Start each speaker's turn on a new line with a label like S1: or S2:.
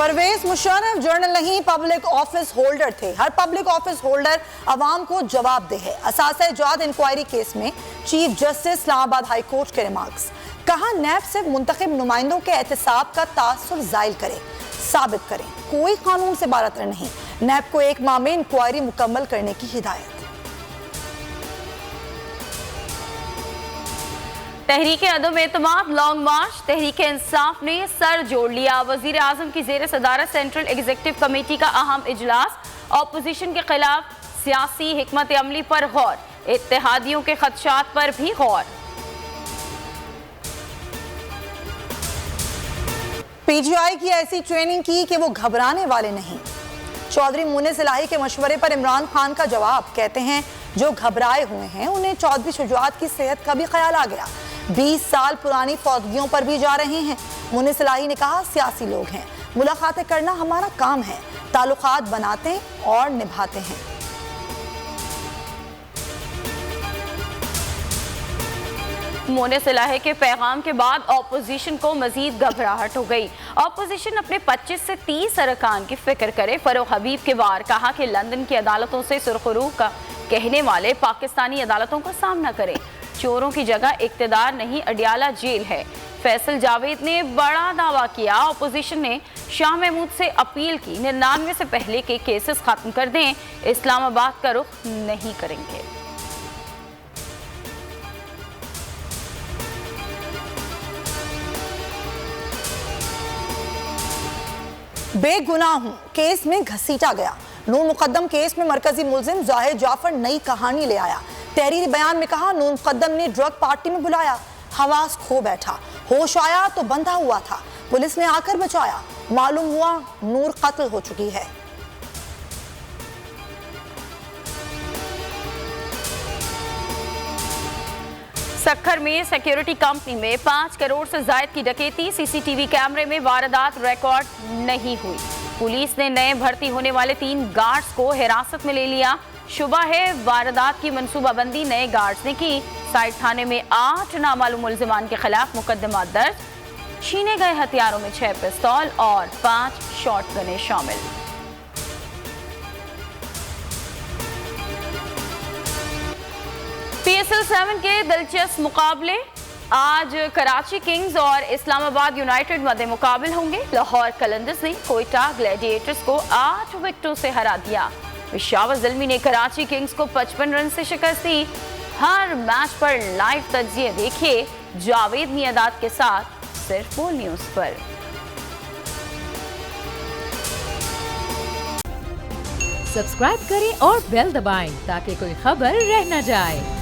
S1: Parvez Musharraf journal नहीं public office holder थे। हर public office holder अवाम को जवाबदेह है। असासा-ए-जात इंक्वायरी केस में chief justice Islamabad high court के रिमार्क्स। कहा नैब सिर्फ मुंतखब नुमाइंदों के एहतसाब का तासुर जायल करे, साबित करें कोई कानून से बारतर नहीं। नैब को 1 माह में इंक्वायरी मुकम्मल करने की हिदायत।
S2: तहरीक अदम एतमाद लॉन्ग मार्च। तहरीक इंसाफ ने सर जोड़ लिया। वजीर आजम की जेर सदारत सेंट्रल एग्जीक्यूटिव कमेटी का अहम इजलास। ऑपोजिशन के खिलाफ सियासी हिकमत अमली पर गौर, इत्तेहादियों के खदशात पर भी गौर।
S1: पीजीआई की ऐसी ट्रेनिंग की कि वो घबराने वाले नहीं। चौधरी मुनीस इलाही के मशवरे पर इमरान खान का जवाब। कहते हैं जो घबराए हुए हैं उन्हें चौधरी शुजात की सेहत का भी ख्याल आ गया। 20 साल पुरानी फौतगियों पर भी जा रहे हैं। मुनीस इलाही ने कहा सियासी लोग हैं, मुलाकातें करना हमारा काम है, ताल्लुकात बनाते और निभाते हैं।
S2: मुनीस इलाही के पैगाम के बाद ऑपोजिशन को मजीद घबराहट हो गई। ऑपोजिशन अपने 25 से 30 अरकान की फिक्र करे। फरोख हबीब के वार कहा कि लंदन की अदालतों से सुरखरू का कहने वाले पाकिस्तानी अदालतों का सामना करें। चोरों की जगह इक्तदार नहीं, अडियाला जेल है। फैसल जावेद ने बड़ा दावा किया। ऑपोजिशन ने शाह महमूद से अपील की 99 से पहले के केसेस खत्म कर दें, इस्लामाबाद का रुख नहीं करेंगे।
S1: बेगुनाह हूं केस में घसीटा गया। नून मुकद्दम केस में मरकजी मुलजिम जाहिद जाफर नई कहानी ले आया। तहरीरी बयान में कहा नून मुकद्दम ने ड्रग पार्टी में बुलाया, हवास खो बैठा, होश आया तो बंधा हुआ था, पुलिस ने आकर बचाया, मालूम हुआ नूर कत्ल हो चुकी है।
S2: सक्खर में सिक्योरिटी कंपनी में 5 करोड़ से जायद की डकैती। सीसीटीवी कैमरे में वारदात रिकॉर्ड नहीं हुई। पुलिस ने नए भर्ती होने वाले 3 गार्ड्स को हिरासत में ले लिया। शुबा है वारदात की मंसूबाबंदी नए गार्ड्स ने की। साइड थाने में 8 नामालूम मुल्जिमान के खिलाफ मुकदमा दर्ज। छीने गए हथियारों में 6 पिस्तौल और 5 शॉटगनें शामिल। PSL 7 के दिलचस्प मुकाबले आज कराची किंग्स और इस्लामाबाद यूनाइटेड मध्य मुकाबले होंगे। लाहौर कलंदर्स ने कोयटा ग्लैडिएटर्स को 8 विकेटों से हरा दिया। पेशावर ज़ल्मी ने कराची किंग्स को 55 रन से शिकस्त दी। हर मैच पर लाइव तज्जिए देखिए जावेद मियादाद के साथ सिर्फ बोल न्यूज पर।
S3: सब्सक्राइब करें और बेल दबाएं ताकि कोई खबर रह न जाए।